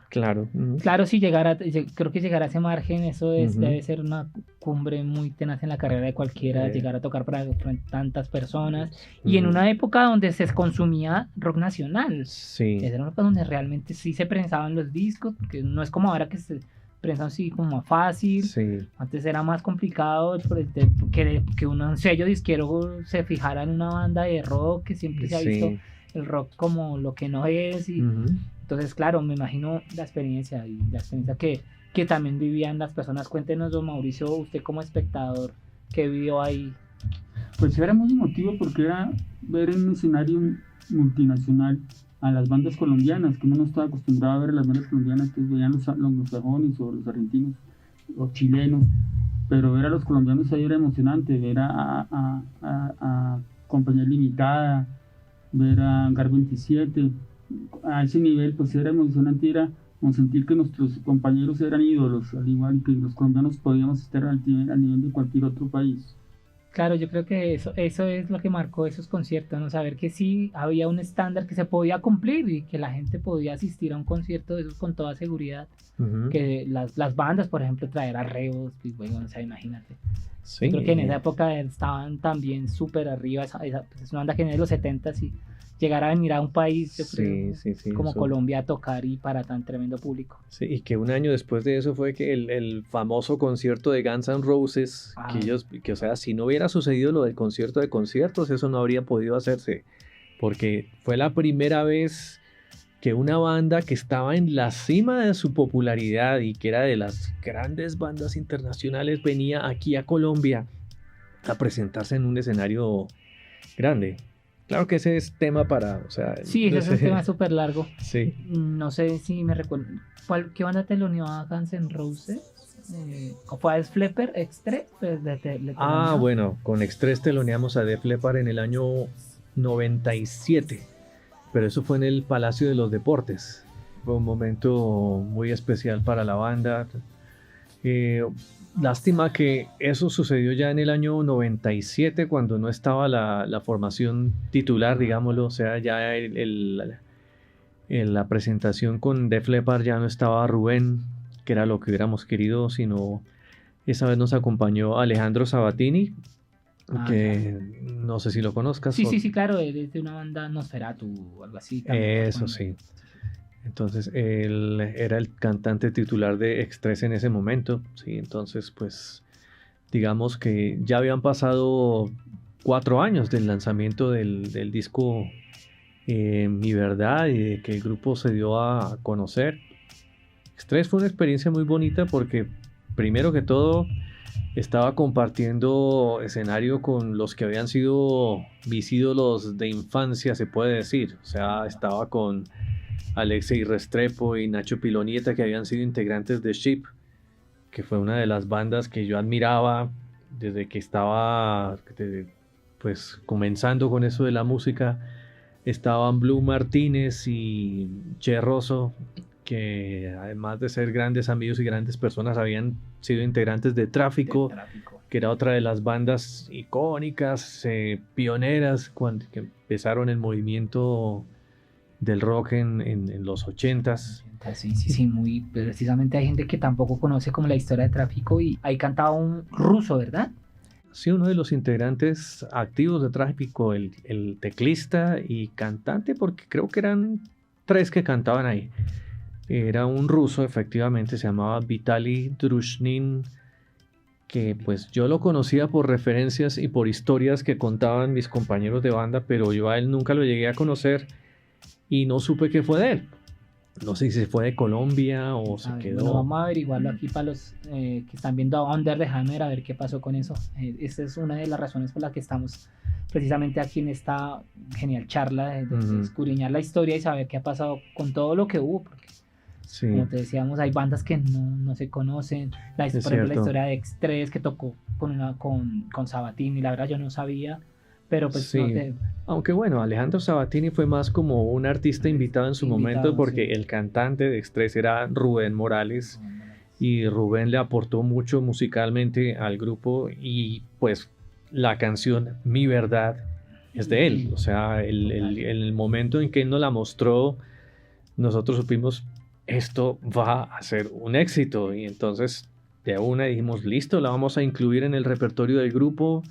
Speaker 2: Claro.
Speaker 1: Claro, si creo que llegar a ese margen, eso debe ser una cumbre muy tenaz en la carrera de cualquiera, llegar a tocar para tantas personas, y en una época donde se consumía rock nacional.
Speaker 2: Sí.
Speaker 1: Era una época donde realmente sí se prensaban los discos, porque no es como ahora que se prensan así como más fácil.
Speaker 2: Sí.
Speaker 1: Antes era más complicado que un sello disquero se fijara en una banda de rock, que siempre se ha visto el rock como lo que no es, y entonces, claro, me imagino la experiencia que también vivían las personas. Cuéntenos, don Mauricio, usted como espectador, ¿qué vivió ahí?
Speaker 3: Pues era muy emotivo, porque era ver en un escenario multinacional a las bandas colombianas, que uno no estaba acostumbrado a ver a las bandas colombianas, que veían los sajones o los argentinos o chilenos, pero ver a los colombianos ahí era emocionante, ver a Compañía Limitada, ver a Gar 27, a ese nivel pues era emocionante, era como sentir que nuestros compañeros eran ídolos, al igual que los colombianos podíamos estar al nivel de cualquier otro país.
Speaker 1: Claro, yo creo que eso es lo que marcó esos conciertos, ¿no? Saber que sí había un estándar que se podía cumplir, y que la gente podía asistir a un concierto de esos con toda seguridad. Que las bandas, por ejemplo, traer arreglos, pues bueno, o sea, imagínate. Sí. Creo que en esa época estaban también súper arriba, pues es una banda que viene de los 70s, y llegar a venir a un país, yo
Speaker 2: Sí,
Speaker 1: creo,
Speaker 2: sí,
Speaker 1: como
Speaker 2: eso.
Speaker 1: Colombia a tocar y para tan tremendo público.
Speaker 2: Sí, y que un año después de eso fue que el famoso concierto de Guns N' Roses,
Speaker 1: Ah,
Speaker 2: o sea, si no hubiera sucedido lo del concierto de conciertos, eso no habría podido hacerse, porque fue la primera vez que una banda que estaba en la cima de su popularidad y que era de las grandes bandas internacionales venía aquí a Colombia a presentarse en un escenario grande. Claro que ese es tema para, o sea,
Speaker 1: sí,
Speaker 2: no
Speaker 1: ese es un tema
Speaker 2: sé,
Speaker 1: súper largo.
Speaker 2: sí.
Speaker 1: No sé si me recuerdo. ¿Qué banda te lo unió a Guns N' Roses? ¿O fue a Def Leppard Extre? Pues
Speaker 2: Ah, bueno, con Express teloneamos a Def Leppard en el año 97, pero eso fue en el Palacio de los Deportes. Fue un momento muy especial para la banda. Eh, Lástima que eso sucedió ya en el año 97, cuando no estaba la formación titular, digámoslo, o sea, ya en la presentación con Def Leppard ya no estaba Rubén, que era lo que hubiéramos querido, sino esa vez nos acompañó Alejandro Sabatini, que no sé si lo conozcas.
Speaker 1: Sí, claro, él es de una banda Nosferatu o algo así.
Speaker 2: Eso sí. Entonces él era el cantante titular de Express en ese momento, sí. Entonces, pues, digamos que ya habían pasado 4 años del lanzamiento del disco Mi Verdad, y de que el grupo se dio a conocer. Express fue una experiencia muy bonita porque, primero que todo, estaba compartiendo escenario con los que habían sido mis ídolos de infancia, se puede decir. O sea, estaba con Alexei Restrepo y Nacho Pilonieta, que habían sido integrantes de Sheep, que fue una de las bandas que yo admiraba desde que estaba pues comenzando con eso de la música. Estaban Blue Martínez y Che Rosso, que además de ser grandes amigos y grandes personas, habían sido integrantes de Tráfico, que era otra de las bandas icónicas, pioneras, que empezaron el movimiento del rock en los 80s.
Speaker 1: Sí, muy precisamente hay gente que tampoco conoce como la historia de Tráfico, y ahí cantaba un ruso, ¿verdad?
Speaker 2: Sí, uno de los integrantes activos de Tráfico, el teclista y cantante, porque creo que eran 3 que cantaban ahí. Era un ruso, efectivamente, se llamaba Vitaly Drushnin, que pues yo lo conocía por referencias y por historias que contaban mis compañeros de banda, pero yo a él nunca lo llegué a conocer y no supe qué fue de él. No sé si se fue de Colombia o se quedó.
Speaker 1: Bueno, vamos a averiguarlo aquí para los que están viendo Under the Hammer, a ver qué pasó con eso. Esa es una de las razones por las que estamos precisamente aquí en esta genial charla de escudriñar la historia y saber qué ha pasado con todo lo que hubo, porque
Speaker 2: sí,
Speaker 1: como te decíamos, hay bandas que no se conocen. Por ejemplo, la historia de X3, que tocó con Sabatini, la verdad yo no sabía. Pero pues
Speaker 2: sí. Aunque bueno, Alejandro Sabatini fue más como un artista invitado en su momento, porque el cantante de Express era Rubén Morales, y Rubén le aportó mucho musicalmente al grupo, y pues la canción Mi Verdad es de él. O sea, el momento en que él nos la mostró, nosotros supimos, esto va a ser un éxito, y entonces de una dijimos, listo, la vamos a incluir en el repertorio del grupo.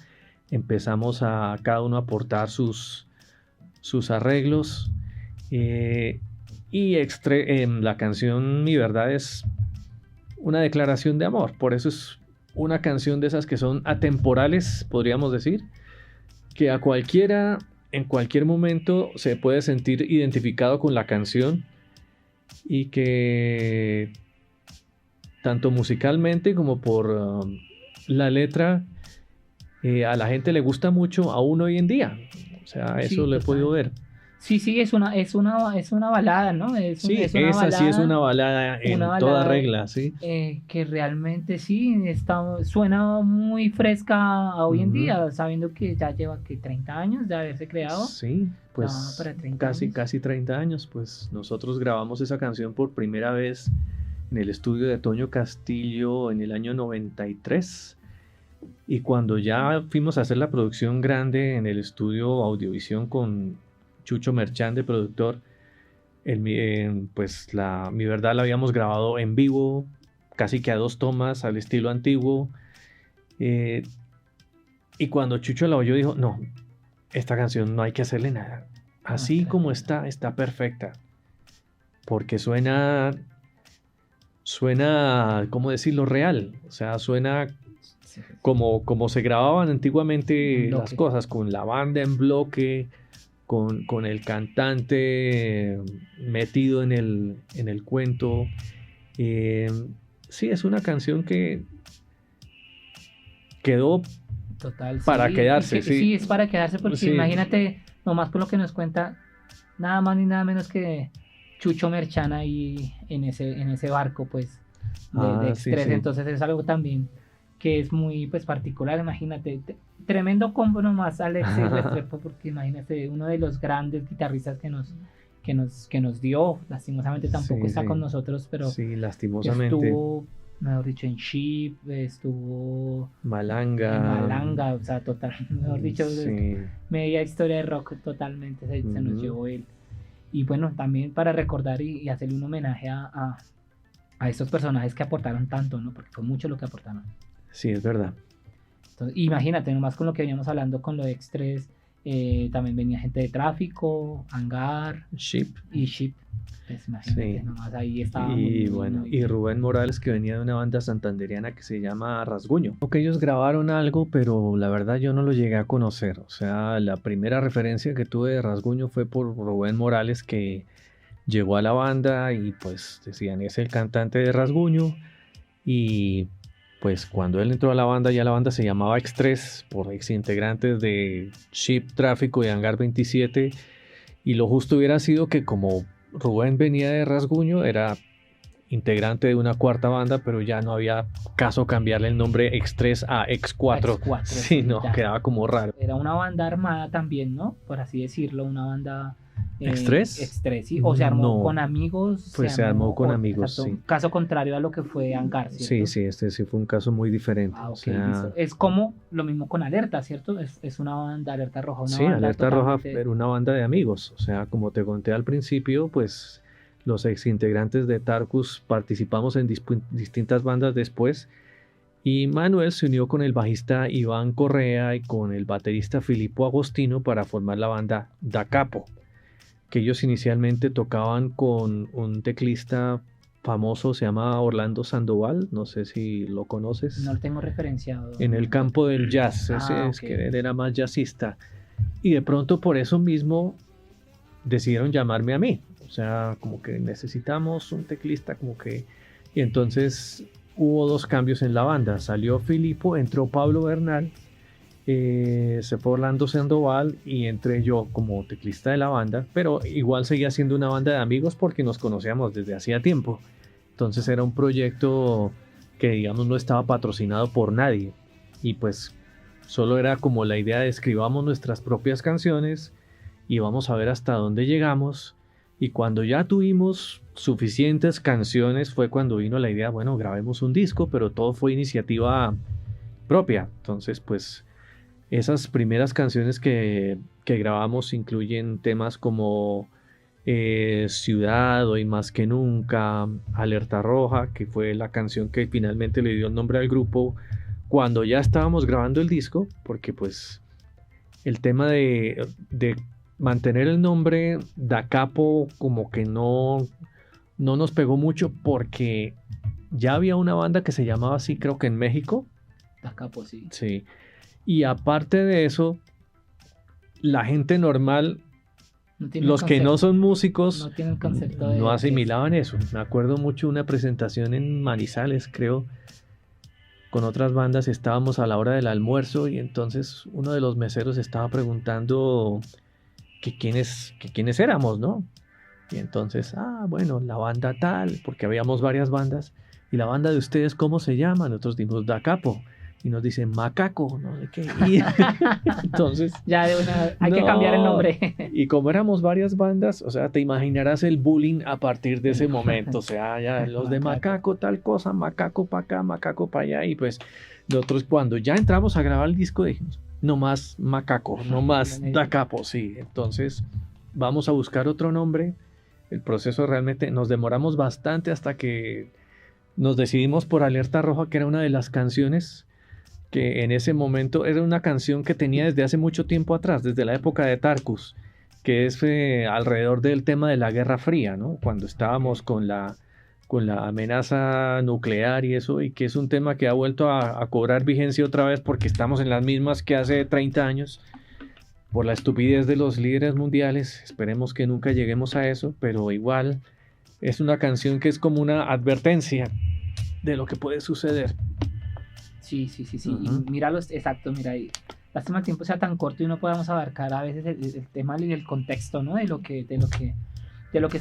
Speaker 2: Empezamos a cada uno a aportar sus arreglos, y la canción Mi Verdad es una declaración de amor. Por eso es una canción de esas que son atemporales, podríamos decir, que a cualquiera en cualquier momento se puede sentir identificado con la canción, y que tanto musicalmente como por la letra, a la gente le gusta mucho aún hoy en día. O sea, eso lo he podido ver.
Speaker 1: Sí, es una balada, ¿no?
Speaker 2: Sí, esa sí es una balada en toda regla, sí.
Speaker 1: Que realmente sí suena muy fresca a hoy en día, sabiendo que ya lleva 30 años de haberse creado.
Speaker 2: Sí, pues casi 30 años. Pues nosotros grabamos esa canción por primera vez en el estudio de Toño Castillo en el año 93. Y cuando ya fuimos a hacer la producción grande en el estudio Audiovisión con Chucho Merchán de productor, pues Mi Verdad la habíamos grabado en vivo, casi que a 2 tomas, al estilo antiguo. Y cuando Chucho la oyó dijo, no, esta canción no hay que hacerle nada, así como está perfecta. Porque suena, ¿cómo decirlo? Real. O sea, suena
Speaker 1: Sí.
Speaker 2: como se grababan antiguamente
Speaker 1: En
Speaker 2: las
Speaker 1: bloque.
Speaker 2: cosas, con la banda en bloque, con el cantante metido en el cuento. Eh, sí, es una canción que quedó
Speaker 1: Total,
Speaker 2: para
Speaker 1: sí.
Speaker 2: quedarse, sí.
Speaker 1: Sí, es para quedarse porque
Speaker 2: Sí.
Speaker 1: imagínate, nomás por lo que nos cuenta, nada más ni nada menos que Chucho Merchán ahí en ese barco, pues, de
Speaker 2: Sí,
Speaker 1: X3.
Speaker 2: sí.
Speaker 1: Entonces es algo también que es muy, pues, particular. Imagínate, tremendo combo nomás Alex Restrepo, porque imagínate, uno de los grandes guitarristas que nos dio, lastimosamente tampoco
Speaker 2: Sí,
Speaker 1: está
Speaker 2: sí.
Speaker 1: con nosotros, pero
Speaker 2: Sí, lastimosamente.
Speaker 1: estuvo, mejor dicho, en Sheep, estuvo
Speaker 2: Malanga.
Speaker 1: en Malanga, o sea, total, mejor dicho,
Speaker 2: Sí.
Speaker 1: media historia de rock totalmente se nos llevó él. Y bueno, también para recordar y hacerle un homenaje a estos personajes que aportaron tanto, ¿no? Porque fue mucho lo que aportaron.
Speaker 2: Sí, es verdad.
Speaker 1: Entonces, imagínate, nomás con lo que veníamos hablando con lo de X3, también venía gente de Tráfico, Hangar
Speaker 2: Sheep.
Speaker 1: y Ship. Pues imagínate,
Speaker 2: Sí.
Speaker 1: nomás ahí estábamos.
Speaker 2: Y bueno, y Rubén Morales, que venía de una banda santanderiana que se llama Rasguño. Creo que ellos grabaron algo, pero la verdad yo no lo llegué a conocer. O sea, la primera referencia que tuve de Rasguño fue por Rubén Morales, que llegó a la banda y pues decían, es el cantante de Rasguño. Y pues cuando él entró a la banda, ya la banda se llamaba X3, por ex integrantes de Ship, Tráfico y Hangar 27. Y lo justo hubiera sido que como Rubén venía de Rasguño, era integrante de una cuarta banda, pero ya no había caso cambiarle el nombre X3 a X4.
Speaker 1: X4,
Speaker 2: Sí, no,
Speaker 1: ya.
Speaker 2: quedaba como raro.
Speaker 1: Era una banda armada también, ¿no? Por así decirlo, una banda...
Speaker 2: ¿X3?
Speaker 1: X3, sí. O se armó
Speaker 2: No.
Speaker 1: con amigos.
Speaker 2: Pues se armó con amigos, sí.
Speaker 1: Caso contrario a lo que fue Hangar, ¿cierto?
Speaker 2: Sí, este sí fue un caso muy diferente.
Speaker 1: Ah, ok,
Speaker 2: o sea,
Speaker 1: listo. Es como lo mismo con Alerta, ¿cierto? Es una banda, Alerta Roja, una
Speaker 2: sí,
Speaker 1: banda
Speaker 2: Alerta Roja
Speaker 1: totalmente...
Speaker 2: era una banda de amigos. O sea, como te conté al principio, pues los ex integrantes de Tarkus participamos en distintas bandas después. Y Manuel se unió con el bajista Iván Correa y con el baterista Filippo Agostino para formar la banda Da Capo, que ellos inicialmente tocaban con un teclista famoso, se llama Orlando Sandoval, no sé si lo conoces.
Speaker 1: No lo tengo referenciado.
Speaker 2: En el campo del jazz, es
Speaker 1: ok.
Speaker 2: que él era más jazzista. Y de pronto por eso mismo decidieron llamarme a mí. O sea, como que necesitamos un teclista, como que... Y entonces hubo dos cambios en la banda. Salió Filippo, entró Pablo Bernal, se fue Orlando Sandoval y entré yo como teclista de la banda, pero igual seguía siendo una banda de amigos porque nos conocíamos desde hacía tiempo. Entonces era un proyecto que digamos no estaba patrocinado por nadie y pues solo era como la idea de escribamos nuestras propias canciones y vamos a ver hasta dónde llegamos. Y cuando ya tuvimos suficientes canciones fue cuando vino la idea, bueno, grabemos un disco, pero todo fue iniciativa propia. Entonces pues esas primeras canciones que grabamos incluyen temas como Ciudad, Hoy Más Que Nunca, Alerta Roja, que fue la canción que finalmente le dio el nombre al grupo cuando ya estábamos grabando el disco, porque pues el tema de mantener el nombre Da Capo como que no nos pegó mucho porque ya había una banda que se llamaba así, creo que en México.
Speaker 1: Da Capo, sí.
Speaker 2: Sí. Y aparte de eso, la gente normal,
Speaker 1: No tiene
Speaker 2: los que no son músicos,
Speaker 1: no tienen concepto de
Speaker 2: no asimilaban eso. Me acuerdo mucho de una presentación en Manizales, creo, con otras bandas. Estábamos a la hora del almuerzo y entonces uno de los meseros estaba preguntando que quiénes éramos, ¿no? Y entonces, bueno, la banda tal, porque habíamos varias bandas. ¿Y la banda de ustedes cómo se llama? Nosotros dimos Da Capo. Y nos dicen Macaco, no sé qué. Y entonces...
Speaker 1: Ya de una... Hay que cambiar el nombre.
Speaker 2: Y como éramos varias bandas, o sea, te imaginarás el bullying a partir de ese momento. O sea, ya los de Macaco tal cosa, Macaco para acá, Macaco para allá. Y pues nosotros cuando ya entramos a grabar el disco dijimos, no más Macaco, no más Da Capo, sí. Entonces vamos a buscar otro nombre. El proceso realmente nos demoramos bastante hasta que nos decidimos por Alerta Roja, que era una de las canciones que en ese momento era una canción que tenía desde hace mucho tiempo atrás, desde la época de Tarkus, que es alrededor del tema de la Guerra Fría, ¿no? Cuando estábamos con la amenaza nuclear y eso, y que es un tema que ha vuelto a cobrar vigencia otra vez porque estamos en las mismas que hace 30 años por la estupidez de los líderes mundiales. Esperemos que nunca lleguemos a eso, pero igual es una canción que es como una advertencia de lo que puede suceder.
Speaker 1: Sí.
Speaker 2: Ujú.
Speaker 1: Y mira exacto, mira, y lástima el tiempo sea tan corto y no podamos abarcar a veces el tema y el contexto, ¿no? De lo que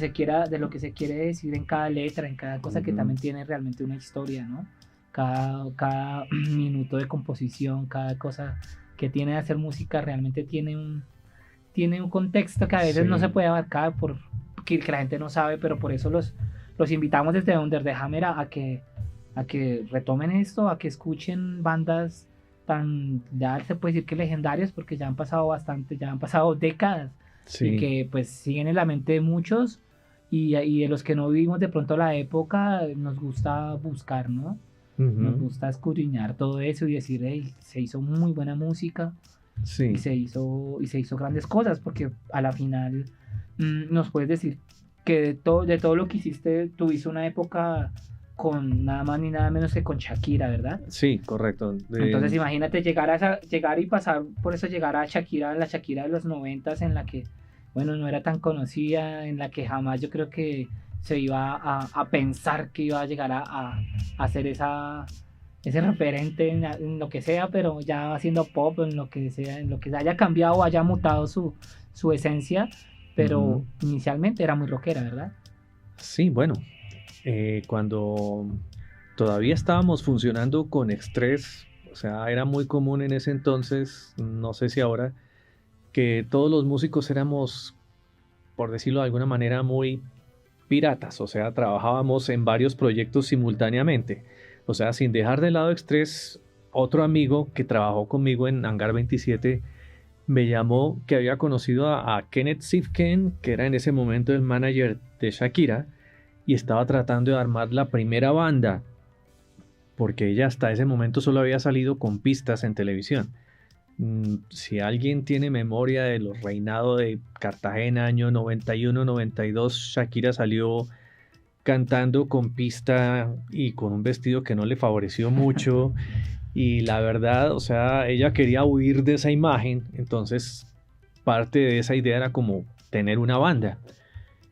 Speaker 1: se quiere decir en cada letra, en cada cosa que
Speaker 2: Ujú.
Speaker 1: también tiene realmente una historia, ¿no? Cada minuto de composición, cada cosa que tiene de hacer música realmente tiene un contexto que a veces no se
Speaker 2: Sí,
Speaker 1: puede abarcar que la gente no sabe, pero por eso los invitamos desde Under the Hammer a que retomen esto, a que escuchen bandas ya se puede decir que legendarias, porque ya han pasado bastante, ya han pasado décadas y
Speaker 2: sí.
Speaker 1: que pues siguen en la mente de muchos y de los que no vivimos de pronto la época, nos gusta buscar, ¿no? Nos
Speaker 2: Ujú.
Speaker 1: gusta escudriñar todo eso y decir, hey, se hizo muy buena música
Speaker 2: Sí,
Speaker 1: y se hizo grandes cosas, porque a la final nos puedes decir que de todo lo que hiciste, tuviste una época con nada más ni nada menos que con Shakira, ¿verdad?
Speaker 2: sí, correcto.
Speaker 1: Entonces imagínate llegar y pasar por eso, llegar a Shakira, la Shakira de los 90 en la que, bueno, no era tan conocida, en la que jamás yo creo que se iba a pensar que iba a llegar a ser ese referente en lo que sea, pero ya haciendo pop, en lo que sea, en lo que haya cambiado o haya mutado su esencia, pero
Speaker 2: Ujú.
Speaker 1: inicialmente era muy rockera, ¿verdad?
Speaker 2: Sí, bueno, cuando todavía estábamos funcionando con Express, o sea, era muy común en ese entonces, no sé si ahora, que todos los músicos éramos, por decirlo de alguna manera, muy piratas, o sea, trabajábamos en varios proyectos simultáneamente. O sea, sin dejar de lado Express, otro amigo que trabajó conmigo en Hangar 27 me llamó que había conocido a Kenneth Sifken, que era en ese momento el manager de Shakira, y estaba tratando de armar la primera banda, porque ella hasta ese momento solo había salido con pistas en televisión. Si alguien tiene memoria de los reinados de Cartagena, año 91, 92, Shakira salió cantando con pista y con un vestido que no le favoreció mucho. Y la verdad, o sea, ella quería huir de esa imagen, entonces parte de esa idea era como tener una banda.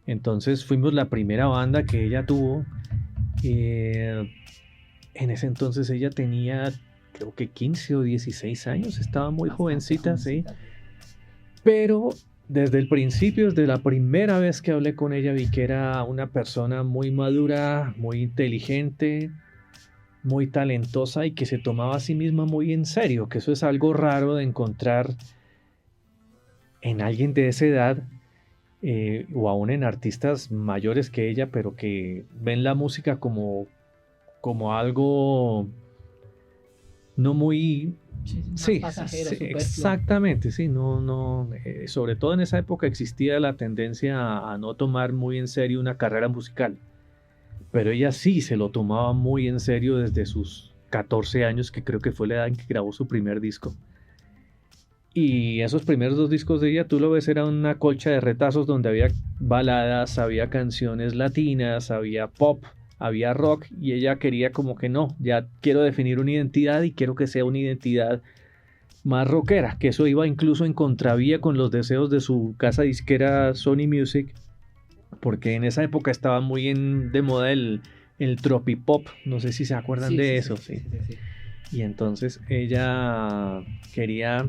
Speaker 2: Entonces fuimos la primera banda que ella tuvo. eh, en ese entonces ella tenía creo que 15 o 16 años, estaba muy
Speaker 1: Bastante
Speaker 2: jovencita, sí.
Speaker 1: jovencita.
Speaker 2: Pero desde el principio, desde la primera vez que hablé con ella, vi que era una persona muy madura, muy inteligente, muy talentosa y que se tomaba a sí misma muy en serio, que eso es algo raro de encontrar en alguien de esa edad, o aún en artistas mayores que ella, pero que ven la música como algo no muy.
Speaker 1: Sí, sí, más
Speaker 2: Sí,
Speaker 1: pasajero,
Speaker 2: sí,
Speaker 1: superfluo.
Speaker 2: exactamente, sí, no, sobre todo en esa época existía la tendencia a no tomar muy en serio una carrera musical, pero ella sí se lo tomaba muy en serio desde sus 14 años, que creo que fue la edad en que grabó su primer disco. Y esos primeros dos discos de ella, tú lo ves, era una colcha de retazos donde había baladas, había canciones latinas, había pop, había rock, y ella quería como que no, ya quiero definir una identidad y quiero que sea una identidad más rockera, que eso iba incluso en contravía con los deseos de su casa disquera Sony Music, porque en esa época estaba muy de moda el tropipop, no sé si se acuerdan
Speaker 1: Sí,
Speaker 2: de
Speaker 1: sí,
Speaker 2: eso,
Speaker 1: sí, sí,
Speaker 2: sí.
Speaker 1: sí, sí, sí.
Speaker 2: Y entonces ella quería,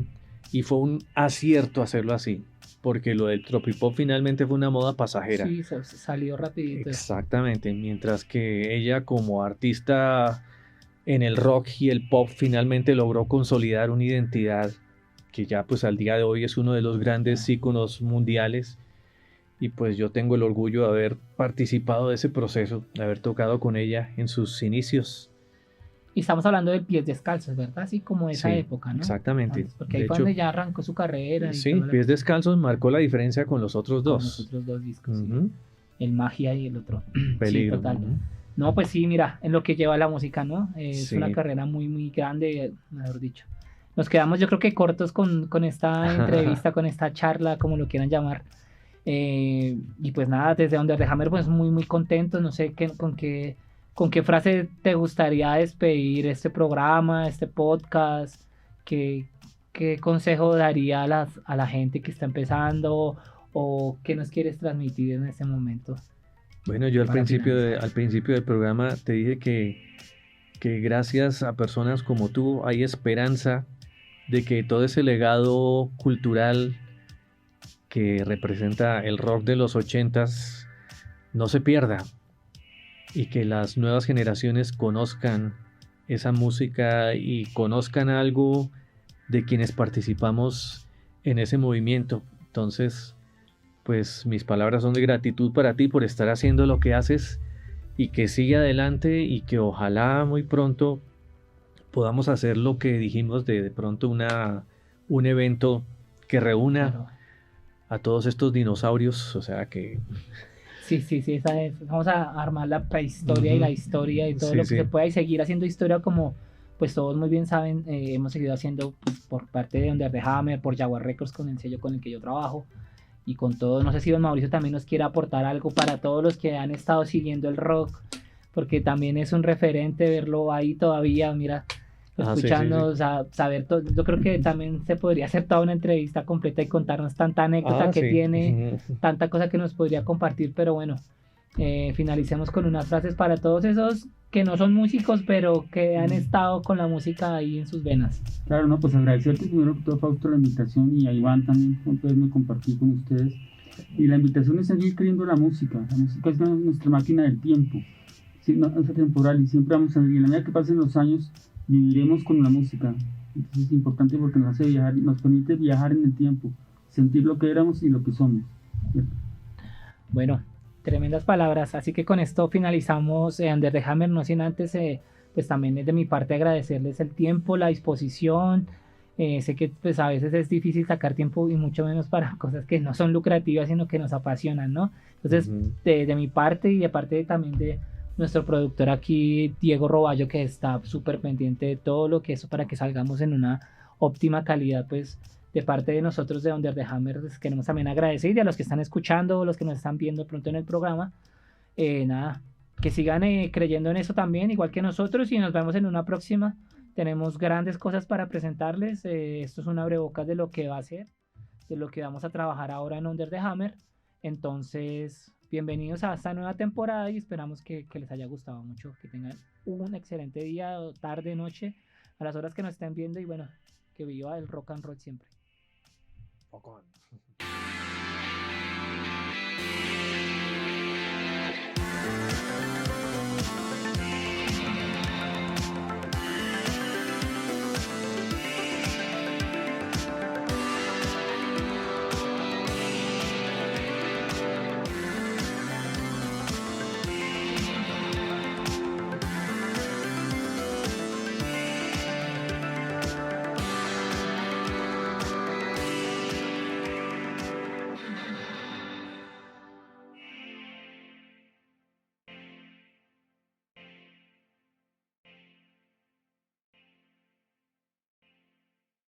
Speaker 2: y fue un acierto hacerlo así, porque lo del tropipop finalmente fue una moda pasajera.
Speaker 1: Sí, salió rapidito.
Speaker 2: Exactamente, mientras que ella como artista en el rock y el pop finalmente logró consolidar una identidad que ya pues al día de hoy es uno de los grandes íconos mundiales, y pues yo tengo el orgullo de haber participado de ese proceso, de haber tocado con ella en sus inicios.
Speaker 1: Y estamos hablando de Pies Descalzos, ¿verdad? Así como de esa
Speaker 2: Sí,
Speaker 1: época, ¿no?
Speaker 2: exactamente.
Speaker 1: Antes, porque ahí
Speaker 2: De
Speaker 1: fue
Speaker 2: hecho,
Speaker 1: donde ya arrancó su carrera y
Speaker 2: sí,
Speaker 1: toda la
Speaker 2: Pies
Speaker 1: cosa.
Speaker 2: Descalzos marcó la diferencia con los otros
Speaker 1: Con los
Speaker 2: dos.
Speaker 1: otros dos discos, sí.
Speaker 2: Ujú.
Speaker 1: El Magia y el otro. Sí,
Speaker 2: Peligro.
Speaker 1: total.
Speaker 2: Ujú.
Speaker 1: No, pues sí, mira, en lo que lleva la música, ¿no? Es una
Speaker 2: Sí,
Speaker 1: carrera muy, muy grande, mejor dicho. nos quedamos yo creo que cortos con esta entrevista, con esta charla, como lo quieran llamar. Y pues nada, desde Under the Hammer pues muy muy contentos, no sé con qué frase te gustaría despedir este programa, este podcast, qué, qué consejo daría a la gente que está empezando o qué nos quieres transmitir en este momento.
Speaker 2: Bueno, yo
Speaker 1: Para finalizar.
Speaker 2: al principio del programa te dije que gracias a personas como tú hay esperanza de que todo ese legado cultural que representa el rock de los ochentas no se pierda y que las nuevas generaciones conozcan esa música y conozcan algo de quienes participamos en ese movimiento. Entonces, pues mis palabras son de gratitud para ti por estar haciendo lo que haces y que siga adelante y que ojalá muy pronto podamos hacer lo que dijimos de pronto un evento que reúna
Speaker 1: Claro.
Speaker 2: a todos estos dinosaurios, o sea que...
Speaker 1: Sí, sí, sí, esa es. Vamos a armar la prehistoria y la historia y todo
Speaker 2: Sí,
Speaker 1: lo que se
Speaker 2: sí.
Speaker 1: pueda y seguir haciendo historia como pues todos muy bien saben, hemos seguido haciendo pues, por parte de Under the Hammer, por Jaguar Records con el sello con el que yo trabajo y con todo, no sé si don Mauricio también nos quiere aportar algo para todos los que han estado siguiendo el rock, porque también es un referente verlo ahí todavía, mira,
Speaker 2: Ah, sí, sí,
Speaker 1: escuchando,
Speaker 2: sí.
Speaker 1: o sea, saber todo, yo creo que también se podría hacer toda una entrevista completa y contarnos tanta anécdota
Speaker 2: Ah,
Speaker 1: que
Speaker 2: sí.
Speaker 1: tiene, tanta cosa que nos podría compartir, pero bueno, finalicemos con unas frases para todos esos que no son músicos, pero que han estado con la música ahí en sus venas.
Speaker 3: Claro, no, pues agradecerte primero que todo, Fausto, la invitación y a Iván también por poderme compartir con ustedes. Y la invitación es seguir creyendo la música. La música es nuestra máquina del tiempo, sí, no, es atemporal y siempre vamos a vivir. En la medida que pasen los años, viviremos con la música. Entonces es importante porque nos hace viajar, nos permite viajar en el tiempo, sentir lo que éramos y lo que somos.
Speaker 1: Bueno, tremendas palabras. Así que con esto finalizamos Under the Hammer, no sin antes, pues también es de mi parte agradecerles el tiempo, la disposición. Sé que pues a veces es difícil sacar tiempo y mucho menos para cosas que no son lucrativas, sino que nos apasionan, ¿no? Entonces,
Speaker 2: Ujú.
Speaker 1: de mi parte y de parte también de nuestro productor aquí, Diego Roballo, que está súper pendiente de todo lo que es para que salgamos en una óptima calidad, pues de parte de nosotros de Under the Hammer, les queremos también agradecer y a los que están escuchando, los que nos están viendo pronto en el programa, nada, que sigan creyendo en eso también, igual que nosotros, y nos vemos en una próxima. Tenemos grandes cosas para presentarles. Esto es un abrebocas de lo que va a ser, de lo que vamos a trabajar ahora en Under the Hammer. Entonces, bienvenidos a esta nueva temporada y esperamos que les haya gustado mucho, que tengan un excelente día, tarde, noche, a las horas que nos estén viendo y bueno, que viva el rock and roll siempre.
Speaker 2: Poco.